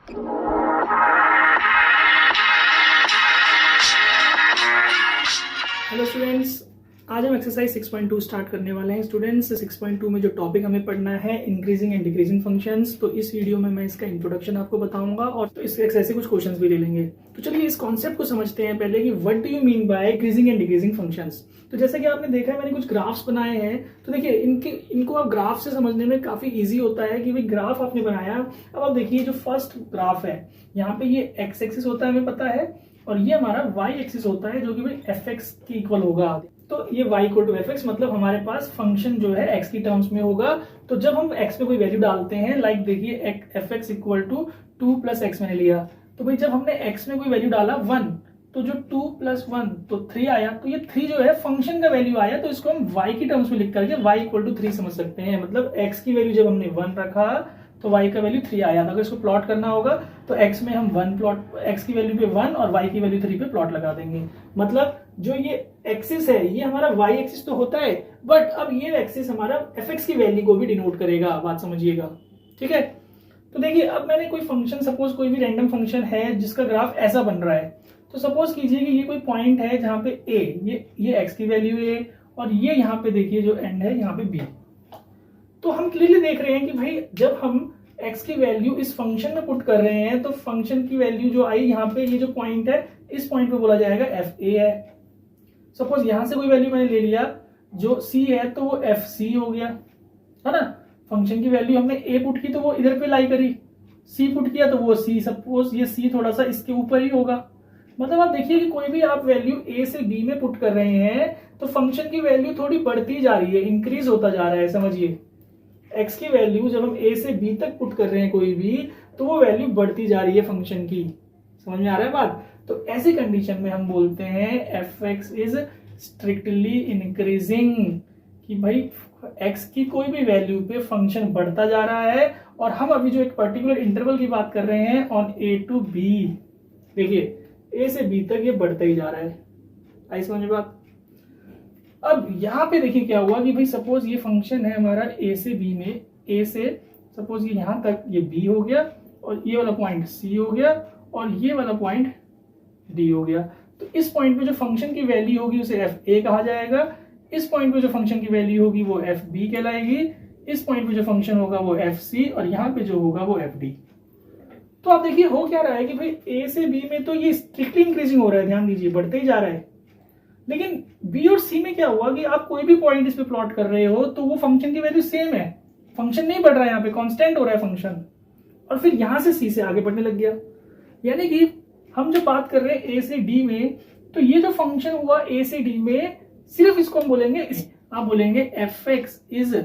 Hello students, आज हम exercise 6.2 start करने वाले हैं। स्टूडेंट्स, 6.2 में जो टॉपिक हमें पढ़ना है इंक्रीजिंग एंड डिक्रीजिंग फंक्शंस, तो इस वीडियो में मैं इसका इंट्रोडक्शन आपको बताऊंगा और तो इस एक्सरसाइज से कुछ क्वेश्चंस भी ले लेंगे। तो चलिए इस कॉन्सेप्ट को समझते हैं पहले कि what do you mean by increasing and decreasing functions. तो जैसे कि आपने देखा है, मैंने कुछ ग्राफ्स बनाए हैं। तो देखिए इनको आप ग्राफ से समझने में काफी ईजी होता है कि भाई ग्राफ आपने बनाया। अब आप देखिए जो फर्स्ट ग्राफ है, यहाँ पे ये एक्स एक्सिस होता है, हमें पता है, और ये हमारा वाई एक्सिस होता है जो कि भाई एफ एक्स के इक्वल होगा। तो ये y equal to F X, मतलब हमारे पास फंक्शन जो है x की टर्म्स में होगा। तो जब हम x में कोई वैल्यू डालते हैं, लाइक देखिए F X equal to 2 plus X मैंने लिया, तो भाई जब हमने x में कोई वैल्यू डाला 1, तो जो 2 प्लस 1 तो 3 आया। तो ये 3 जो है फंक्शन का वैल्यू आया, तो इसको हम y की टर्म्स में लिख करके y इक्वल टू 3 समझ सकते हैं। मतलब x की वैल्यू जब हमने 1 रखा तो y का वैल्यू 3 आया था। अगर इसको प्लॉट करना होगा तो x में हम 1 प्लॉट, x की वैल्यू पे 1 और y की वैल्यू 3 पे प्लॉट लगा देंगे। मतलब जो ये एक्सिस है ये हमारा y एक्सिस तो होता है, बट अब ये एक्सिस हमारा fx की वैल्यू को भी डिनोट करेगा। बात समझिएगा, ठीक है। तो देखिए अब मैंने कोई फंक्शन, सपोज कोई भी रैंडम फंक्शन है जिसका ग्राफ ऐसा बन रहा है। तो सपोज कीजिए कि ये कोई पॉइंट है जहां पे a, ये x की वैल्यू है और ये यहाँ पे देखिए जो एंड है यहाँ पे b। तो हम क्लियरली देख रहे हैं कि भाई जब हम x की वैल्यू इस फंक्शन में पुट कर रहे हैं तो फंक्शन की वैल्यू जो आई यहाँ पे, ये जो पॉइंट है इस पॉइंट पे बोला जाएगा एफ ए है। सपोज यहां से कोई वैल्यू मैंने ले लिया जो c है, तो वो एफ सी हो गया, है ना। फंक्शन की वैल्यू हमने a पुट की तो वो इधर पे लाई करी, c पुट किया तो वो c, सपोज ये c थोड़ा सा इसके ऊपर ही होगा। मतलब आप देखिए कि कोई भी आप वैल्यू a से b में पुट कर रहे हैं तो फंक्शन की वैल्यू थोड़ी बढ़ती जा रही है, इंक्रीज होता जा रहा है। समझिए x की वैल्यू जब हम a से b तक पुट कर रहे हैं कोई भी, तो वो वैल्यू बढ़ती जा रही है फंक्शन की। समझ में आ रहा है बात। तो ऐसी कंडीशन में हम बोलते हैं F x is strictly increasing, कि भाई x की कोई भी वैल्यू पे फंक्शन बढ़ता जा रहा है। और हम अभी जो एक पर्टिकुलर इंटरवल की बात कर रहे हैं ऑन a टू b, देखिए a से b तक ये बढ़ता ही जा रहा है। आई समझ में बात। अब यहाँ पे देखिए क्या हुआ कि भाई सपोज ये फंक्शन है हमारा a से b में, a से सपोज ये यहाँ तक ये b हो गया और ये वाला पॉइंट c हो गया और ये वाला पॉइंट d हो गया। तो इस पॉइंट पे जो फंक्शन की वैल्यू होगी उसे एफ ए कहा जाएगा, इस पॉइंट पे जो फंक्शन की वैल्यू होगी वो एफ बी कहलाएगी, इस पॉइंट पे जो फंक्शन होगा वो एफ सी और यहाँ पे जो होगा वो एफ डी। तो आप देखिए हो क्या रहा है कि भाई a से b में तो ये स्ट्रिक्टली इंक्रीजिंग हो रहा है, ध्यान दीजिए बढ़ते ही जा रहा है। लेकिन b और c में क्या हुआ कि आप कोई भी पॉइंट इस पे प्लॉट कर रहे हो तो वो फंक्शन की वैल्यू सेम है, फंक्शन नहीं बढ़ रहा है, यहाँ पे कांस्टेंट हो रहा है फंक्शन। और फिर यहां से c से आगे बढ़ने लग गया। यानी कि हम जो बात कर रहे हैं a से d में, तो ये जो फंक्शन हुआ a से d में, सिर्फ इसको हम बोलेंगे, आप बोलेंगे एफ एक्स इज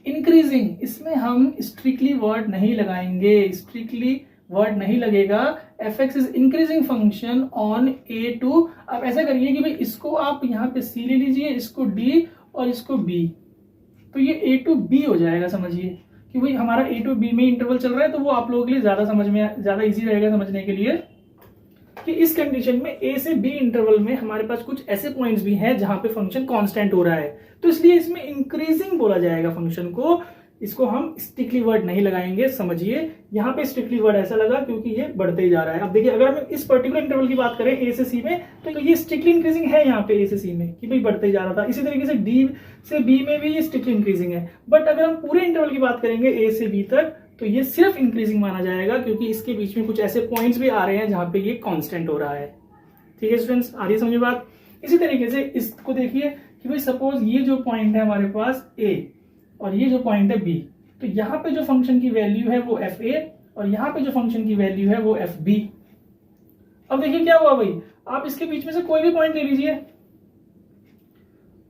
इंक्रीजिंग। इसमें हम स्ट्रिक्टली वर्ड नहीं लगाएंगे, स्ट्रिक्टली वर्ड नहीं लगेगा। F x is increasing function on A to. आप ऐसा करिए कि भाई इसको आप यहाँ पे c ले लीजिए, इसको d और इसको b, तो ये a टू b हो जाएगा। समझिए कि भाई हमारा a टू b में इंटरवल चल रहा है, तो वो आप लोगों के लिए ज्यादा इजी रहेगा समझने के लिए कि इस कंडीशन में a से b इंटरवल में हमारे पास कुछ ऐसे पॉइंट्स भी हैं जहां पे फंक्शन कांस्टेंट हो रहा है, तो इसलिए इसमें इंक्रीजिंग बोला जाएगा फंक्शन को। इसको हम स्ट्रिक्टली वर्ड नहीं लगाएंगे। समझिए यहाँ पे स्ट्रिक्टली वर्ड ऐसा लगा क्योंकि ये बढ़ते ही जा रहा है। अब देखिए अगर हम इस पर्टिकुलर इंटरवल की बात करें a से c में, तो ये स्ट्रिक्टली इंक्रीजिंग है यहाँ पे a से c में कि भाई बढ़ते ही जा रहा था। इसी तरीके से d से b में भी ये स्ट्रिक्टली इंक्रीजिंग है। बट अगर हम पूरे इंटरवल की बात करेंगे a से b तक, तो ये सिर्फ इंक्रीजिंग माना जाएगा क्योंकि इसके बीच में कुछ ऐसे पॉइंट्स भी आ रहे हैं जहां पे ये कांस्टेंट हो रहा है। ठीक है स्टूडेंट्स, आ रही है समझ बात। इसी तरीके से इसको देखिए कि भाई सपोज ये जो पॉइंट है हमारे पास a और ये जो पॉइंट है b, तो यहाँ पे जो फंक्शन की वैल्यू है वो एफ ए और यहाँ पे जो फंक्शन की वैल्यू है वो एफ बी। अब देखिए क्या हुआ भाई, आप इसके बीच में से कोई भी पॉइंट ले लीजिए।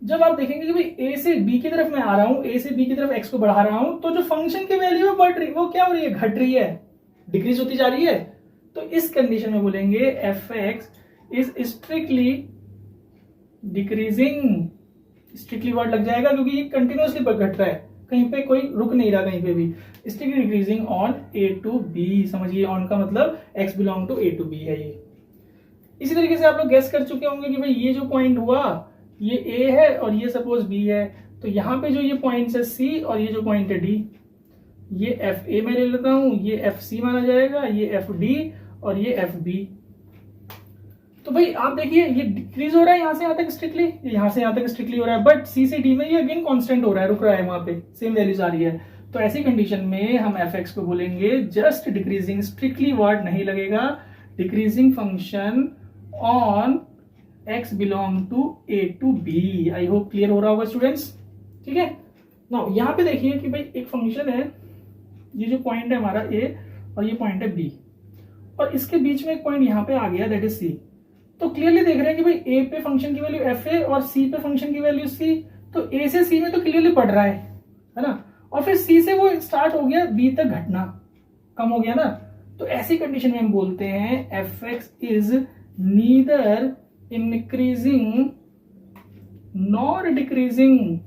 जब आप देखेंगे कि भाई a से b की तरफ मैं आ रहा हूं, a से b की तरफ x को बढ़ा रहा हूं, तो जो फंक्शन की वैल्यू है बढ़ रही, वो क्या हो रही है, घट रही है, डिक्रीज होती जा रही है। तो इस कंडीशन में बोलेंगे f x is strictly decreasing. Strictly word लग जाएगा क्योंकि ये कंटिन्यूअसली घट रहा है, कहीं पे कोई रुक नहीं रहा कहीं पे भी। Strictly decreasing on a to b। समझिए ऑन का मतलब x belong to a to b है ये। इसी तरीके से आप लोग गेस कर चुके होंगे कि भाई ये जो पॉइंट हुआ ये a है और ये सपोज b है, तो यहाँ पे जो ये पॉइंट्स है c और ये जो पॉइंट है d, ये एफ ए मैं ले लेता हूं, ये एफ सी माना जाएगा, ये एफ डी और ये एफ बी। तो भाई आप देखिए ये डिक्रीज हो रहा है यहां से यहां तक स्ट्रिक्टली, यहां से यहां तक स्ट्रिक्टली हो रहा है, बट सी से डी में ये अगेन कांस्टेंट हो रहा है, रुक रहा है, वहां पे सेम वैल्यूज आ रही है। तो ऐसी कंडीशन में हम एफ एक्स को बोलेंगे जस्ट डिक्रीजिंग, स्ट्रिक्टली वर्ड नहीं लगेगा, decreasing function on X belong to A to B. I hope clear हो रहा होगा स्टूडेंट्स, ठीक है। नाउ यहाँ पे देखिए कि भाई एक फंक्शन है, ये जो पॉइंट है हमारा ए और ये पॉइंट है बी, और इसके बीच में एक पॉइंट यहाँ पे आ गया दैट इज सी। तो क्लियरली देख रहे हैं कि भाई ए पे फंक्शन की वैल्यू एफ ए और सी पे फंक्शन की वैल्यू सी। तो ए से सी में तो क्लियरली बढ़ रहा है ना, और फिर सी से वो स्टार्ट हो गया बी तक घटना, कम हो गया ना। तो ऐसी कंडीशन में हम बोलते हैं F x is neither increasing nor decreasing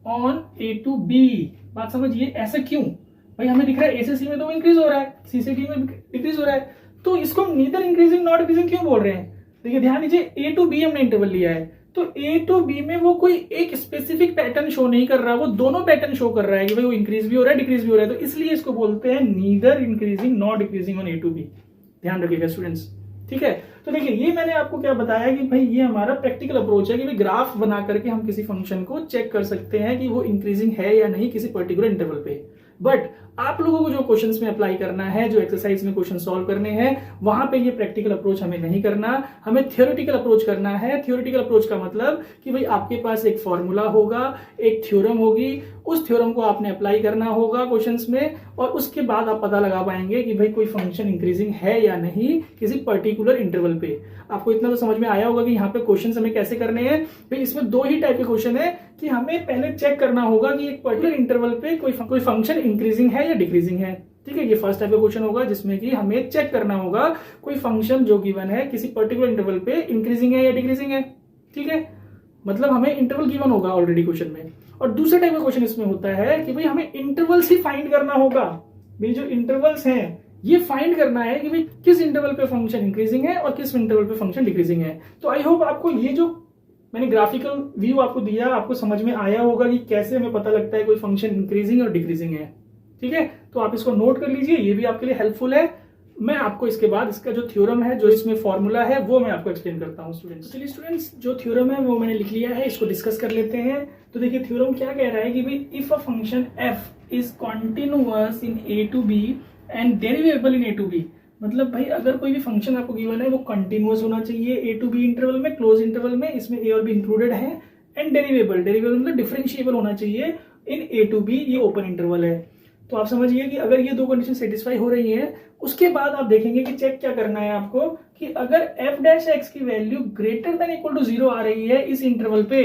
on A to B. बात समझिए, ऐसा क्यों भाई, हमें दिख रहा है ए से सी में तो वो इंक्रीज हो रहा है, सी से डी में डिक्रीज हो रहा है, तो इसको हम नीदर इंक्रीजिंग नॉट डिक्रीजिंग क्यों बोल रहे हैं। देखिए ध्यान दीजिए, ए टू बी हमने इंटरवल लिया है, तो ए टू बी में वो कोई एक स्पेसिफिक पैटर्न शो नहीं कर रहा, वो दोनों पैटर्न शो कर रहा है कि भाई वो इंक्रीज भी हो रहा है डिक्रीज भी हो रहा है। तो इसलिए इसको बोलते हैं neither increasing not decreasing on A to B. ध्यान रखिएगा स्टूडेंट्स, ठीक है। तो देखिए ये मैंने आपको क्या बताया कि भाई ये हमारा प्रैक्टिकल अप्रोच है कि भाई ग्राफ बना करके हम किसी फंक्शन को चेक कर सकते हैं कि वो इंक्रीजिंग है या नहीं किसी पर्टिकुलर इंटरवल पे। बट आप लोगों को जो क्वेश्चंस में अप्लाई करना है, जो एक्सरसाइज में क्वेश्चन सॉल्व करने हैं, वहां पे ये प्रैक्टिकल अप्रोच हमें नहीं करना, हमें थियोरेटिकल अप्रोच करना है। थियोरेटिकल अप्रोच का मतलब कि भाई आपके पास एक फॉर्मूला होगा, एक थ्योरम होगी, उस थ्योरम को आपने अप्लाई करना होगा क्वेश्चंस में, और उसके बाद आप पता लगा पाएंगे कि भाई कोई फंक्शन इंक्रीजिंग है या नहीं किसी पर्टिकुलर इंटरवल पे। आपको इतना तो समझ में आया होगा कि यहाँ पे क्वेश्चन हमें कैसे करने हैं। भाई इसमें दो ही टाइप के क्वेश्चन है कि हमें पहले चेक करना होगा कि एक पर्टिकुलर इंटरवल पे कोई फंक्शन इंक्रीजिंग है या डिक्रीजिंग है, ठीक है। ये फर्स्ट टाइप का क्वेश्चन होगा जिसमें कि हमें चेक करना होगा कोई फंक्शन जो गिवन है किसी पर्टिकुलर इंटरवल पे इंक्रीजिंग है या डिक्रीजिंग है, ठीक है। मतलब हमें इंटरवल गिवन होगा ऑलरेडी क्वेश्चन में। और दूसरा टाइप का क्वेश्चन इसमें होता है कि भाई हमें इंटरवल्स ही फाइंड करना होगा। भाई जो इंटरवल्स हैं ये फाइंड करना है कि भाई किस इंटरवल पे फंक्शन इंक्रीजिंग है और किस इंटरवल पे फंक्शन डिक्रीजिंग है। तो आई होप आपको ये जो मैंने ग्राफिकल व्यू आपको दिया आपको समझ में आया होगा कि कैसे हमें पता लगता है कोई फंक्शन इंक्रीजिंग और डिक्रीजिंग है, ठीक है। तो आप इसको नोट कर लीजिए, ये भी आपके लिए हेल्पफुल है। मैं आपको इसके बाद इसका जो थ्योरम है, जो इसमें फॉर्मूला है, वो मैं आपको एक्सप्लेन करता हूँ स्टूडेंट्स। चलिए स्टूडेंट्स, जो थ्योरम है वो मैंने लिख लिया है, इसको डिस्कस कर लेते हैं। तो देखिए थ्योरम क्या कह रहा है कि भाई if a function F is continuous in A to B and derivable in A to B, मतलब भाई अगर कोई भी फंक्शन आपको गिवन है वो कंटिन्यूअस होना चाहिए ए टू बी इंटरवल में, क्लोज इंटरवल में, इसमें ए और बी इंक्लूडेड है, एंड डेरिवेबल मतलब डिफरेंशिएबल होना चाहिए इन ए टू बी, ये ओपन इंटरवल है। तो आप समझिए कि अगर ये दो कंडीशन सेटिस्फाई हो रही हैं, उसके बाद आप देखेंगे कि चेक क्या करना है आपको कि अगर एफ डैश एक्स की value greater than equal to 0 आ रही है इस इंटरवल पे,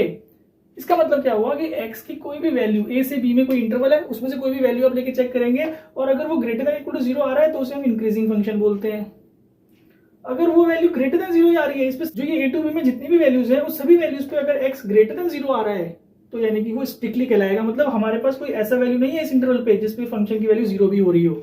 इसका मतलब क्या हुआ कि x की कोई भी वैल्यू, a से b में कोई इंटरवल है उसमें से कोई भी वैल्यू आप लेके चेक करेंगे, और अगर वो ग्रेटर देन इक्वल टू 0 आ रहा है तो उसे हम इंक्रीजिंग फंक्शन बोलते हैं। अगर वो वैल्यू ग्रेटर देन 0 आ रही है, इस पे जो ये a टू b में जितनी भी वैल्यूज है उस सभी वैल्यूज पे अगर x ग्रेटर देन 0 आ रहा है तो यानी कि वो स्ट्रिक्टली कहलाएगा। मतलब हमारे पास कोई ऐसा वैल्यू नहीं है इस इंटरवल पे जिसपे फंक्शन की वैल्यू 0 भी हो रही हो,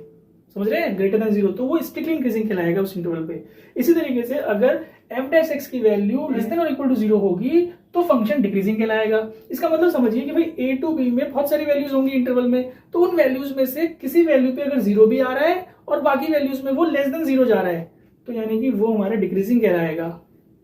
समझ रहे हैं, ग्रेटर देन 0, तो वो स्ट्रिक्टली इंक्रीजिंग कहलाएगा उस इंटरवल पे। इसी तरीके से अगर एफ डैश एक्स की वैल्यू लेस देन और इक्वल टू 0 होगी तो फंक्शन डिक्रीजिंग कहलाएगा। इसका मतलब समझिए कि भाई ए टू बी में बहुत सारी वैल्यूज होंगी इंटरवल में, तो उन वैल्यूज में से किसी वैल्यू पे अगर 0 भी आ रहा है और बाकी वैल्यूज में वो लेस देन 0 जा रहा है तो यानी कि वो हमारा डिक्रीजिंग कहलाएगा,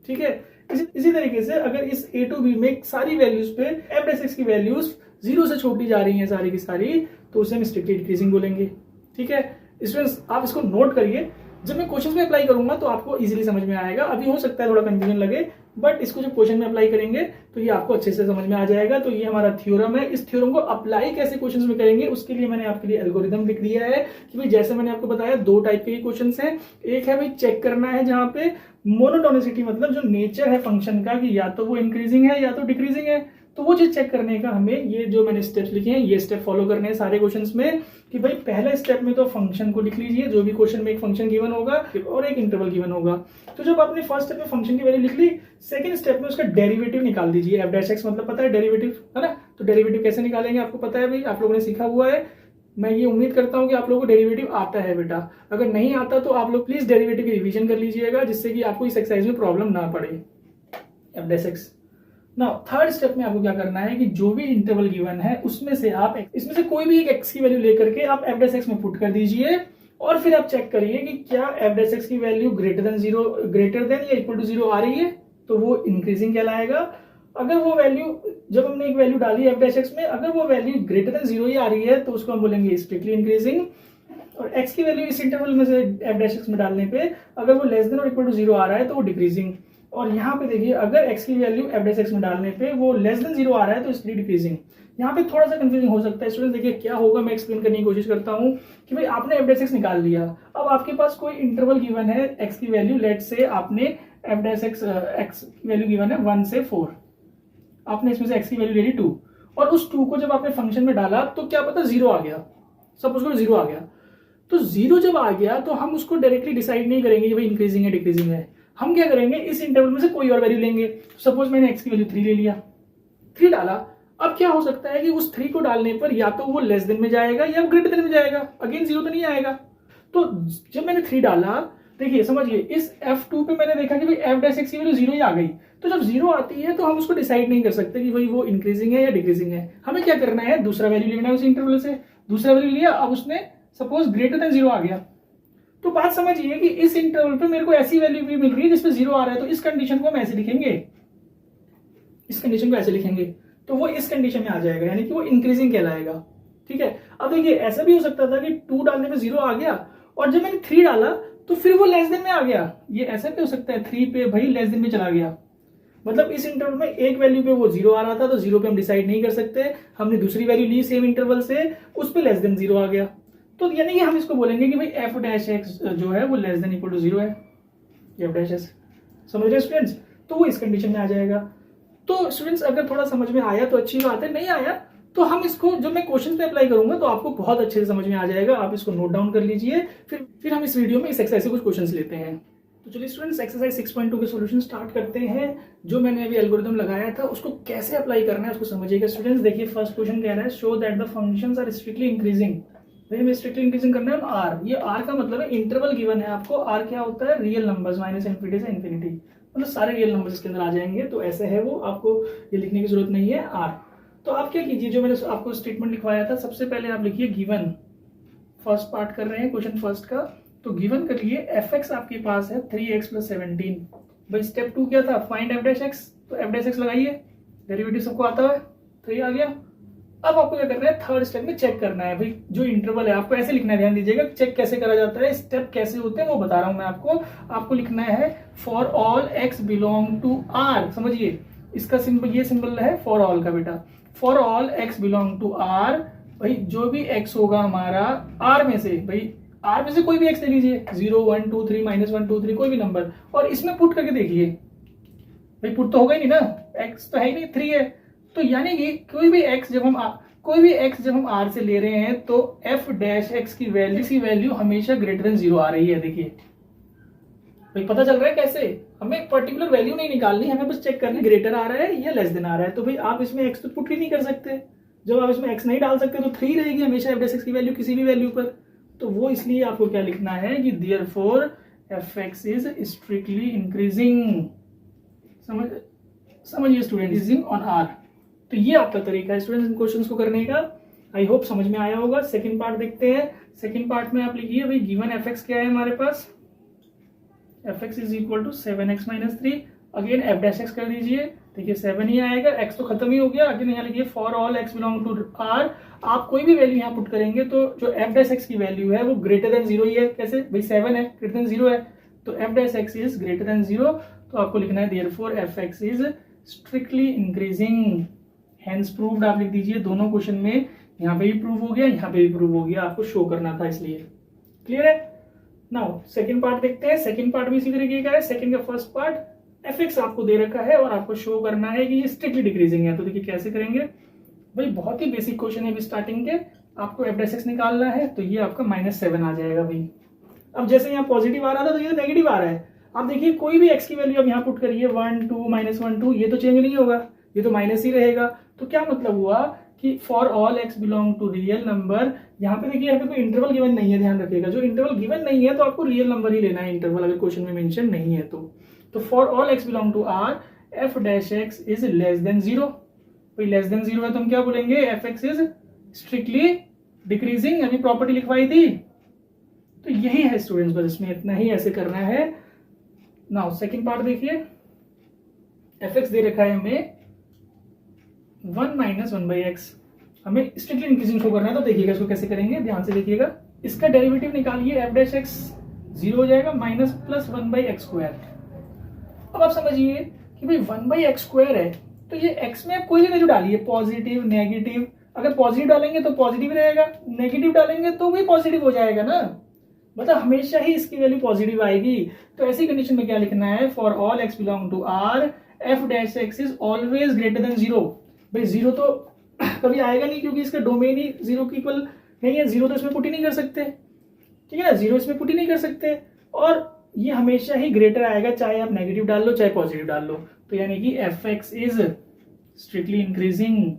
ठीक है। इसी तरीके से अगर इस ए टू बी में सारी वैल्यूज पे एफ डैश एक्स की वैल्यूज 0 से छोटी जा रही हैं सारी की सारी, तो उसे हम स्ट्रिक्टली डिक्रीजिंग बोलेंगे, ठीक है। स्टूडेंट्स आप इसको नोट करिए, जब मैं क्वेश्चन में अप्लाई करूंगा तो आपको इजीली समझ में आएगा। अभी हो सकता है थोड़ा कंफ्यूजन लगे, बट इसको जब क्वेश्चन में अप्लाई करेंगे तो ये आपको अच्छे से समझ में आ जाएगा। तो ये हमारा थ्योरम है, इस थ्योरम को अप्लाई कैसे क्वेश्चन में करेंगे उसके लिए मैंने आपके लिए एल्गोरिथम लिख दिया है कि भाई जैसे मैंने आपको बताया दो टाइप के क्वेश्चन हैं। एक है भाई चेक करना है जहां पे मोनोटोनिसिटी मतलब जो नेचर है फंक्शन का कि या तो वो इंक्रीजिंग है या तो डिक्रीजिंग है, तो वो चीज चेक करने का हमें ये जो मैंने स्टेप्स लिखे हैं ये स्टेप फॉलो करने हैं सारे क्वेश्चंस में। कि भाई पहले स्टेप में तो फंक्शन को लिख लीजिए, जो भी क्वेश्चन में एक फंक्शन गिवन होगा और एक इंटरवल गिवन होगा। तो जब आपने फर्स्ट स्टेप में फंक्शन की वैल्यू लिख ली, सेकंड स्टेप में उसका डेरिवेटिव निकाल दीजिए। एफ डैश एक्स मतलब पता है डेरिवेटिव, है ना। तो डेरिवेटिव कैसे निकालेंगे आपको पता है भाई, आप लोगों ने सीखा हुआ है। मैं ये उम्मीद करता हूं कि आप लोगों को डेरिवेटिव आता है बेटा। अगर नहीं आता तो आप लोग प्लीज डेरिवेटिव की रिवीजन कर लीजिएगा जिससे कि आपको इस एक्सरसाइज में प्रॉब्लम ना पड़े। एफ डैश एक्स ना थर्ड स्टेप में आपको क्या करना है कि जो भी इंटरवल गिवन है उसमें से आप इसमें से कोई भी एक एक्स की वैल्यू लेकर के आप एफ डैश एक्स में पुट कर दीजिए और फिर आप चेक करिए कि क्या एफ डैश एक्स की वैल्यू ग्रेटर देन या इक्वल टू 0 आ रही है, तो वो इंक्रीजिंग कहलाएगा। अगर वो वैल्यू, जब हमने एक वैल्यू डाली एफ डैश एक्स में, अगर वो वैल्यू ग्रेटर देन 0 ही आ रही है तो उसको हम बोलेंगे स्ट्रिक्टली इंक्रीजिंग। और एक्स की वैल्यू इस इंटरवल में से एफ डैश एक्स में डालने पे अगर वो लेस देन और इक्वल टू 0 आ रहा है तो वो डिक्रीजिंग। और यहाँ पे देखिए अगर x की वैल्यू एफ डैश एक्स में डालने पे वो लेस देन 0 आ रहा है तो इसलिए डिक्रीजिंग। यहाँ पे थोड़ा सा कंफ्यूजिंग हो सकता है स्टूडेंट, देखिए क्या होगा मैं एक्सप्लेन करने की कोशिश करता हूँ कि भाई आपने एफ डैश एक्स निकाल लिया, अब आपके पास कोई इंटरवल गिवन है x की वैल्यू, लेट से आपने एफ डैश एक्स की वैल्यू गिवन है 1 से 4, आपने इसमें से x की वैल्यू ले ली 2 और उस 2 को जब आपने फंक्शन में डाला तो क्या पता 0 आ गया, सपोज करो 0 आ गया। तो 0 जब आ गया तो हम उसको डायरेक्टली डिसाइड नहीं करेंगे कि भाई इंक्रीजिंग है डिक्रीजिंग है, हम क्या करेंगे इस इंटरवल में से कोई और वैल्यू लेंगे। सपोज मैंने x की वैल्यू 3 ले लिया, 3 डाला, अब क्या हो सकता है कि उस 3 को डालने पर या तो वो लेस देन में जाएगा या ग्रेटर देन में जाएगा, अगेन 0 तो नहीं आएगा। तो जब मैंने 3 डाला, देखिए समझिए इस f2 पे मैंने देखा कि भाई एफ डैश एक्स की वैल्यू 0 ही आ गई, तो जब 0 आती है तो हम उसको डिसाइड नहीं कर सकते कि भाई वो इंक्रीजिंग है या डिक्रीजिंग है। हमें क्या करना है, दूसरा वैल्यू लेना है उस इंटरवल से, दूसरा वैल्यू लिया, अब उसने सपोज ग्रेटर देन 0 आ गया, तो बात समझिए कि इस इंटरवल पे मेरे को ऐसी वैल्यू भी मिल रही है जिसपे 0 आ रहा है, तो इस कंडीशन को हम ऐसे लिखेंगे, इस कंडीशन को ऐसे लिखेंगे, तो वो इस कंडीशन में आ जाएगा, यानी कि वो इंक्रीजिंग कहलाएगा। ठीक है, अब देखिए ऐसा भी हो सकता था कि 2 डालने पे 0 आ गया और जब मैंने 3 डाला तो फिर वो लेस देन में आ गया, ये ऐसा भी हो सकता है 3 पे भाई लेस देन में चला गया, मतलब इस इंटरवल में एक वैल्यू पे वो 0 आ रहा था तो 0 पे हम डिसाइड नहीं कर सकते, हमने दूसरी वैल्यू ली सेम इंटरवल से, उस पे लेस देन 0 आ गया, तो यानी कि हम इसको बोलेंगे कि भाई एफ डैश एक्स जो है वो लेस देन इक्वल टू 0 है, एफ डैश एक्स। समझ रहे स्टूडेंट्स, तो वो इस कंडीशन में आ जाएगा। तो स्टूडेंट्स अगर थोड़ा समझ में आया तो अच्छी बात है, नहीं आया तो हम इसको जब मैं क्वेश्चन पे अप्लाई करूंगा तो आपको बहुत अच्छे से समझ में आ जाएगा, आप इसको नोट डाउन कर लीजिए, फिर हम इस वीडियो में इस एक्सरसाइज से कुछ क्वेश्चंस लेते हैं। तो चलिए स्टूडेंट्स एक्सरसाइज 6.2 के सॉल्यूशन स्टार्ट करते हैं। जो मैंने अभी एल्गोरिथम लगाया था उसको कैसे अप्लाई करना है उसको समझिएगा स्टूडेंट्स। देखिए फर्स्ट क्वेश्चन कह रहा है show that the functions are strictly increasing, भाई हमें स्ट्रिक्टली इंक्रीजिंग करना है आर, ये आर का मतलब है इंटरवल गिवन है आपको, आर क्या होता है रियल नंबर्स माइनस इनफिनिटी से इनफिनिटी, मतलब सारे रियल नंबर्स इसके अंदर आ जाएंगे, तो ऐसे है वो, आपको ये लिखने की जरूरत नहीं है आर। तो आप क्या कीजिए, जो मैंने आपको स्टेटमेंट लिखवाया था सबसे पहले आप लिखिए गिवन, फर्स्ट पार्ट कर रहे हैं क्वेश्चन फर्स्ट का, तो गिवन कर लिए एफ एक्स आपके पास है 3x + 17, भाई स्टेप 2 क्या था फाइंड एफ डैश एक्स, तो एफ डैश एक्स लगाइए, डेरिवेटिव सबको आता है 3 आ गया। अब आपको क्या करना है थर्ड स्टेप में चेक करना है, भाई जो इंटरवल है आपको ऐसे लिखना है, ध्यान दीजिएगा चेक कैसे करा जाता है, स्टेप कैसे होते हैं वो बता रहा हूं मैं आपको लिखना है for all x belong to r, समझिए इसका सिंबल, ये सिंबल है फॉर ऑल का बेटा, for all x belong to r, भाई जो भी x होगा हमारा r में से, भाई r में से कोई भी x ले लीजिए 0 1 2 3 -1 2 3 कोई भी नंबर, और इसमें पुट करके देखिए, भाई पुट तो होगा ही नहीं ना, x तो है ही नहीं 3 है, तो यानी कि कोई भी x जब हम r से ले रहे हैं तो f डैश x की वैल्यू हमेशा ग्रेटर देन 0 आ रही है। देखिए भाई पता चल रहा है कैसे, हमें पर्टिकुलर वैल्यू नहीं निकालनी, हमें बस चेक करना ग्रेटर आ रहा है या लेस देन आ रहा है, तो भाई आप इसमें x तो पुट ही नहीं कर सकते, जब आप इसमें x नहीं डाल सकते तो 3 रहेगी हमेशा f डैश x की वैल्यू किसी भी वैल्यू पर, तो वो इसलिए आपको क्या लिखना है कि therefore fx is strictly increasing, समझिए स्टूडेंट, इंक्रीजिंग ऑन r। तो ये आपका तरीका है स्टूडेंट्स इन क्वेश्चंस को करने का, आई होप समझ में आया होगा। सेकंड पार्ट देखते हैं, सेकंड पार्ट में आप लिखिए भाई गिवन fx क्या है हमारे पास, fx is equal to 7x - 3, again f dash x कर दीजिए, देखिए 7 ही आएगा, x तो खत्म ही हो गया, अगेन यहाँ लिखिए for all x belong to r, आप कोई भी वैल्यू यहाँ पुट करेंगे तो जो f डैश x की वैल्यू है वो ग्रेटर देन 0 ही है, कैसे भाई 7 है ग्रेटर देन 0 है, तो f dash x is greater than 0, तो आपको लिखना है therefore fx is strictly increasing, hence proved आप लिख दीजिए, दोनों क्वेश्चन में यहाँ पे भी प्रूव हो गया, यहाँ पे भी प्रूव हो गया, आपको शो करना था इसलिए, क्लियर है। नाउ सेकंड पार्ट देखते हैं, सेकंड पार्ट भी इसी तरीके का है, सेकंड का फर्स्ट पार्ट fx आपको दे रखा है और आपको शो करना है कि ये स्ट्रिक्टली डिक्रीजिंग है, तो देखिए कैसे करेंगे भाई, बहुत ही बेसिक क्वेश्चन है अभी स्टार्टिंग के, आपको f डैश x निकालना है, तो ये आपका -7 आ जाएगा भाई। अब जैसे यहाँ पॉजिटिव आ रहा था तो ये तो नेगेटिव आ रहा है, आप देखिए कोई भी x की वैल्यू अब यहाँ पुट करिए 1 2 -1 2, ये तो चेंज नहीं होगा, ये तो माइनस ही रहेगा, तो क्या मतलब हुआ कि for all x belong to real number, यहाँ पे देखिए यहाँ पे कोई इंटरवल गिवन नहीं है, ध्यान रखिएगा जो इंटरवल गिवन नहीं है तो आपको रियल नंबर ही लेना है इंटरवल, अगर क्वेश्चन में मेंशन नहीं है तो for all x belong to r f dash x is less than zero. भाई लेस देन जीरो है तो हम क्या बोलेंगे, f x is strictly decreasing, अभी प्रॉपर्टी लिखवाई थी। तो यही है स्टूडेंट्स, बस इसमें इतना ही ऐसे करना है। नाउ सेकंड पार्ट देखिए, एफ एक्स दे रखा है हमें 1 माइनस 1/x, हमें स्ट्रिक्टली इंक्रीजिंग शो करना है। तो देखिएगा इसको कैसे करेंगे, ध्यान से देखिएगा। इसका डेरिवेटिव निकालिए, एफ डैश एक्स जीरो हो जाएगा, माइनस प्लस 1/x²। अब आप समझिए कि भाई 1/x² है, तो ये x में आप कोई भी वैल्यू डालिए, पॉजिटिव नेगेटिव। अगर पॉजिटिव डालेंगे तो पॉजिटिव रहेगा, नेगेटिव डालेंगे तो भी पॉजिटिव हो जाएगा ना, मतलब हमेशा ही इसकी वैल्यू पॉजिटिव आएगी। तो ऐसी कंडीशन में क्या लिखना है, for all x belong to r f dash x is always greater than zero. भाई जीरो तो कभी आएगा नहीं, क्योंकि इसका डोमेन ही जीरो की इक्वल नहीं है, जीरो तो इसमें पुट ही नहीं कर सकते, ठीक है ना, जीरो इसमें पुट ही नहीं कर सकते। और ये हमेशा ही ग्रेटर आएगा, चाहे आप नेगेटिव डाल लो चाहे पॉजिटिव डाल लो। तो यानी कि F x is strictly increasing.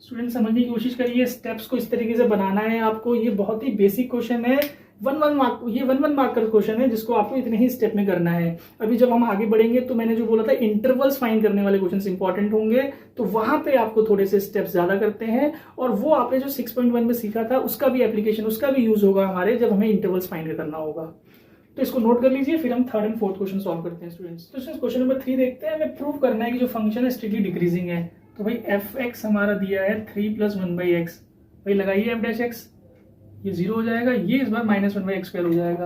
Student समझने की कोशिश करिए, स्टेप्स को इस तरीके से बनाना है आपको। ये बहुत ही बेसिक क्वेश्चन है, 1-1 मार्क, ये 1-1 मार्क का क्वेश्चन है, जिसको आपको इतने ही स्टेप में करना है। अभी जब हम आगे बढ़ेंगे तो मैंने जो बोला था इंटरवल्स फाइंड करने वाले क्वेश्चंस इंपॉर्टेंट होंगे, तो वहां पे आपको थोड़े से स्टेप्स ज्यादा करते हैं, और वो आपने जो 6.1 में सीखा था उसका भी एप्लीकेशन, उसका भी यूज होगा हमारे, जब हमें इंटरवल्स फाइंड करना होगा। तो इसको नोट कर लीजिए, फिर हम third and fourth question solve करते हैं स्टूडेंट्स। तो क्वेश्चन नंबर 3 देखते हैं। हमें प्रूव करना है कि जो फंक्शन है स्ट्रिक्टली डिक्रीजिंग है। तो भाई एफ एक्स हमारा दिया है 3 + 1/x, भाई लगाइए एफ डैश एक्स, ये 0 हो जाएगा, ये इस बार माइनस 1/x² हो जाएगा।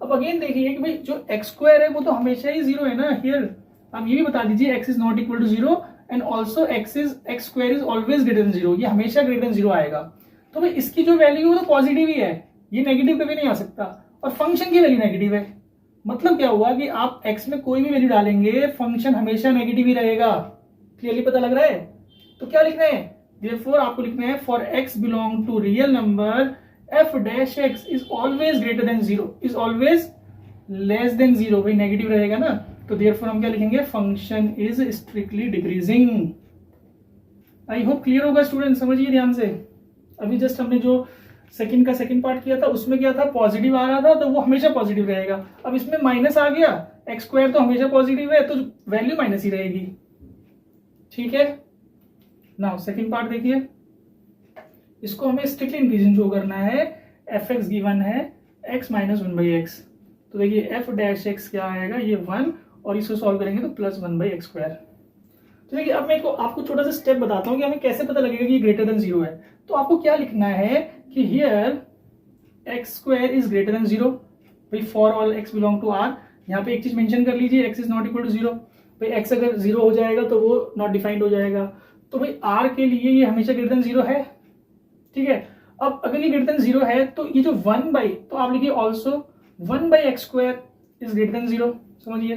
अब अगेन देखिए कि भाई जो x² है वो तो हमेशा ही 0 है ना। हियर आप ये भी बता दीजिए x is not equal to 0 and also x² is always greater than 0, ये हमेशा ग्रेटर देन 0 आएगा। तो भाई इसकी जो वैल्यू है वो तो पॉजिटिव ही है, ये नेगेटिव कभी नहीं आ सकता, और फंक्शन की वैल्यू नेगेटिव है। मतलब क्या हुआ कि आप x में कोई भी वैल्यू डालेंगे, फंक्शन हमेशा नेगेटिव ही रहेगा। क्लियरली पता लग रहा है? तो क्या लिखना है, देयरफॉर आपको लिखना है for x belong to real number f dash x is always greater than 0 is always less than 0, भाई नेगेटिव रहेगा ना। तो देयरफॉर हम क्या लिखेंगे, function is strictly decreasing. I hope clear होगा स्टूडेंट, समझिए ध्यान से। अभी जस्ट हमने जो सेकंड पार्ट किया था उसमें क्या था, पॉजिटिव आ रहा था तो वो हमेशा पॉजिटिव रहेगा। अब इसमें माइनस आ गया, x² तो हमेशा पॉजिटिव है, तो वैल्यू माइनस ही रहेगी, ठीक है। नाउ सेकंड पार्ट देखिए, इसको हमें स्ट्रिक्टली इंक्रीजिंग शो करना है। एफ एक्स गिवन है x - 1/x, तो देखिए एफ डैश एक्स क्या आएगा, ये 1, और इसको सॉल्व करेंगे तो प्लस 1/x²। तो देखिए अब मैं आपको छोटा सा स्टेप बताता हूँ कि हमें कैसे पता लगेगा कि ये ग्रेटर देन 0 है। तो आपको क्या लिखना है कि here x² is greater than 0, भाई for all x belong to r। यहाँ पे एक चीज मेंशन कर लीजिए, x is not equal to 0, भाई x अगर 0 हो जाएगा तो वो नॉट डिफाइंड हो जाएगा। तो भाई r के लिए ये हमेशा ग्रेटर देन 0 है, ठीक है। अब अगर ये ग्रेटर देन 0 है तो ये जो 1 बाई, तो आप लिखिए also 1/x² is greater than 0। समझिए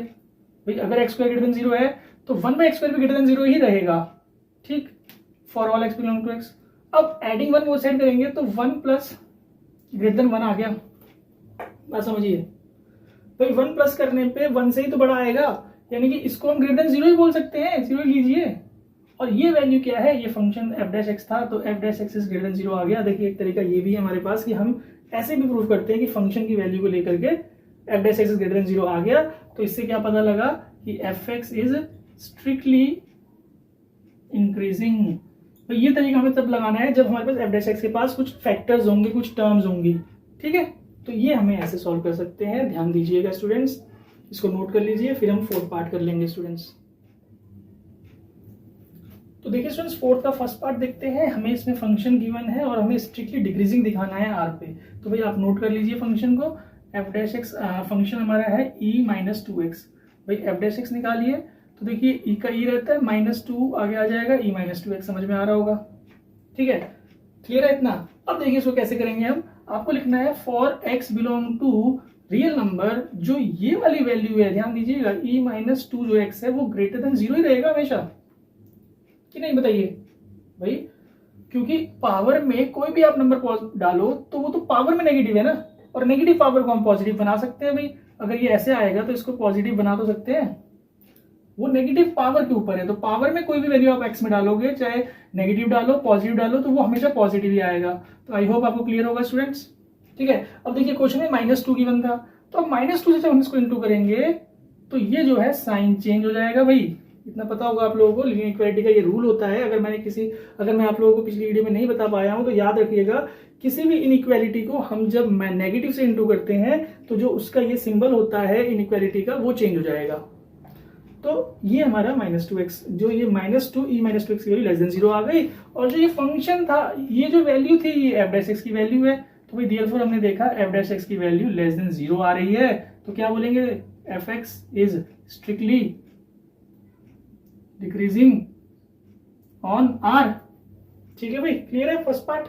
भाई अगर x² ग्रेटर देन 0 है तो 1/x² भी ग्रेटर देन 0 ही रहेगा, ठीक, for all x belong to x। अब एडिंग 1 वो सेट करेंगे तो 1 प्लस ग्रेटर देन 1 आ गया, बात समझिए भाई। 1 प्लस करने पे 1 से ही तो बड़ा आएगा, यानी कि इसको हम ग्रेटर देन 0 ही बोल सकते हैं, 0 ही लीजिए। और ये वैल्यू क्या है, ये फंक्शन f डैश एक्स था, तो f dash x is greater than 0 आ गया। देखिए एक तरीका ये भी है हमारे पास कि हम ऐसे भी प्रूव करते हैं कि फंक्शन की वैल्यू को लेकर के f dash x is greater than 0 आ गया। तो इससे क्या पता लगा कि f x is strictly increasing. तो ये तरीका हमें तब लगाना है जब हमारे पास f डैश एक्स के पास कुछ फैक्टर्स होंगे, कुछ टर्म्स होंगी, ठीक है। तो ये हमें ऐसे सॉल्व कर सकते हैं, ध्यान दीजिएगा स्टूडेंट्स, इसको नोट कर लीजिए, फिर हम फोर्थ पार्ट कर लेंगे स्टूडेंट्स। तो देखिए स्टूडेंट्स, फोर्थ का फर्स्ट पार्ट देखते हैं। हमें इसमें फंक्शन गिवन है और हमें स्ट्रिक्टली डिक्रीजिंग दिखाना है r पे। तो भाई आप नोट कर लीजिए फंक्शन को, f डैश एक्स फंक्शन हमारा है e - 2x, भाई f डैश एक्स निकालिए। तो देखिए e का e रहता है, -2 आगे आ जाएगा, e - 2x, समझ में आ रहा होगा, ठीक है, क्लियर है इतना। अब देखिए इसको कैसे करेंगे हम, आपको लिखना है for x belong to real number, जो ये वाली वैल्यू है, ध्यान दीजिएगा, e - 2 जो x है वो ग्रेटर देन 0 ही रहेगा हमेशा, कि नहीं बताइए भाई, क्योंकि पावर में कोई भी आप नंबर डालो तो वो तो पावर में नेगेटिव है ना, और नेगेटिव पावर को हम पॉजिटिव बना सकते हैं। भाई अगर ये ऐसे आएगा तो इसको पॉजिटिव बना तो सकते हैं, वो नेगेटिव पावर के ऊपर है। तो पावर में कोई भी वैल्यू आप x में डालोगे, चाहे नेगेटिव डालो पॉजिटिव डालो, तो वो हमेशा पॉजिटिव ही आएगा। तो आई होप आपको क्लियर होगा स्टूडेंट्स, ठीक है। अब देखिए क्वेश्चन में -2 गिवन था, तो अब -2 से जब हम इसको इंटू करेंगे तो ये जो है साइन चेंज हो जाएगा भाई। इतना पता होगा आप लोगों को, लीनियर इक्वालिटी का ये रूल होता है। अगर मैं आप लोगों को पिछली वीडियो में नहीं बता पाया हूं तो याद रखिएगा, किसी भी इनइक्वालिटी को हम जब नेगेटिव से इंटू करते हैं तो जो उसका ये सिंबल होता है इनइक्वालिटी का वो चेंज हो जाएगा। तो ये हमारा -2x, जो ये -2 e -2x की वैल्यू लेस देन 0 आ गई। और जो ये फंक्शन था, ये जो वैल्यू थी ये f' की वैल्यू है। तो भाई देयरफॉर हमने देखा f' की वैल्यू लेस देन 0 आ रही है, तो क्या बोलेंगे, fx is strictly decreasing on r। ठीक है भाई, क्लियर है फर्स्ट पार्ट?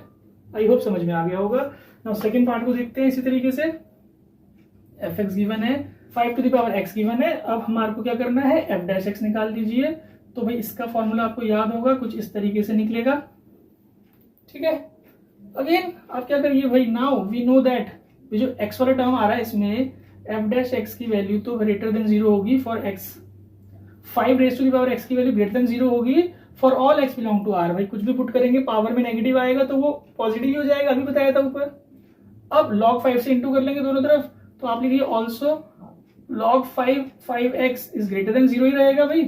आई होप समझ में आ गया होगा। नाउ सेकंड पार्ट को देखते हैं इसी तरीके से। fx गिवन है, 5 to the power x given है। अब हमारे को क्या करना है, f' निकाल दीजिए। तो भाई इसका फॉर्मूला आपको याद होगा, कुछ इस तरीके से निकलेगा। ठीक है, अगेन आप क्या करिए भाई, नाउ वी नो दैट ये जो x वाला टर्म आ रहा है इसमें f' की वैल्यू तो ग्रेटर देन 0 होगी फॉर x। 5 raise to the power x की वैल्यू ग्रेटर देन 0 होगी for all x belong to r। भाई कुछ भी पुट करेंगे, पावर में नेगेटिव आएगा तो वो पॉजिटिव ही हो जाएगा, अभी बताया था ऊपर। अब log 5 से इंटू कर लेंगे दोनों तरफ, तो आप लिखिए also log 5x is greater than 0 ही रहेगा भाई।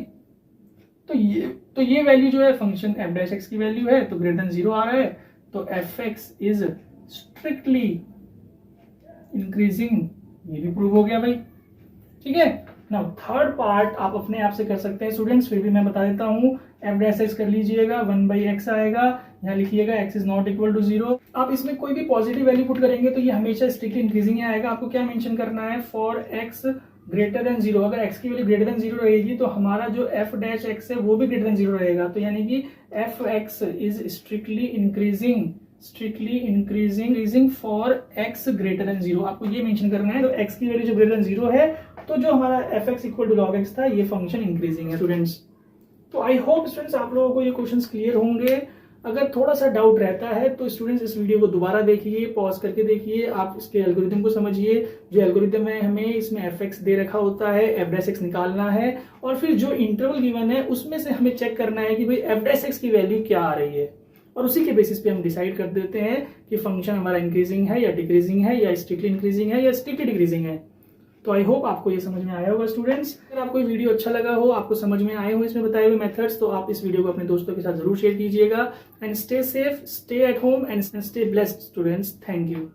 तो ये वैल्यू जो है फंक्शन f' की वैल्यू है, तो ग्रेटर देन 0 आ रहा है, तो fx इज स्ट्रिक्टली इंक्रीजिंग। ये भी प्रूव हो गया भाई। ठीक है, नाउ थर्ड पार्ट आप अपने आप से कर सकते हैं स्टूडेंट्स, फिर भी मैं बता देता हूँ। f' कर लीजिएगा, 1/x आएगा, यहाँ लिखिएगा x is not equal to 0। आप इसमें कोई भी पॉजिटिव वैल्यू पुट करेंगे तो ये हमेशा स्ट्रिक्टली इंक्रीजिंग ही आएगा। आपको क्या मेंशन करना है, फॉर x ग्रेटर देन 0। अगर x की वैल्यू ग्रेटर देन 0 रहेगी तो हमारा जो f' है वो भी ग्रेटर देन 0 रहेगा। तो यानी कि fx is strictly increasing for x greater than 0। आपको ये मेंशन करना है। तो x की वैल्यू जो ग्रेटर देन 0 है, तो जो हमारा fx equal to log x था, ये फंक्शन इंक्रीजिंग है स्टूडेंट्स। तो आई होप स्टूडेंट्स आप लोगों को ये क्वेश्चंस क्लियर होंगे। अगर थोड़ा सा डाउट रहता है तो स्टूडेंट्स इस वीडियो को दोबारा देखिए, पॉज करके देखिए, आप इसके एल्गोरिथम को समझिए। जो एल्गोरिथम है, हमें इसमें fx दे रखा होता है, f' निकालना है, और फिर जो इंटरवल गिवन है उसमें से हमें चेक करना है कि भाई f' की वैल्यू क्या आ रही है, और उसी के बेसिस पे हम डिसाइड कर देते हैं कि फंक्शन हमारा इंक्रीजिंग है या डिक्रीजिंग है, या स्ट्रिक्टली इंक्रीजिंग है या स्ट्रिक्टली डिक्रीजिंग है। तो आई होप आपको ये समझ में आया होगा स्टूडेंट्स। अगर आपको ये वीडियो अच्छा लगा हो, आपको समझ में आए हो इसमें बताए हुए मेथड्स, तो आप इस वीडियो को अपने दोस्तों के साथ जरूर शेयर कीजिएगा। And stay safe, stay at home and stay blessed students. Thank you.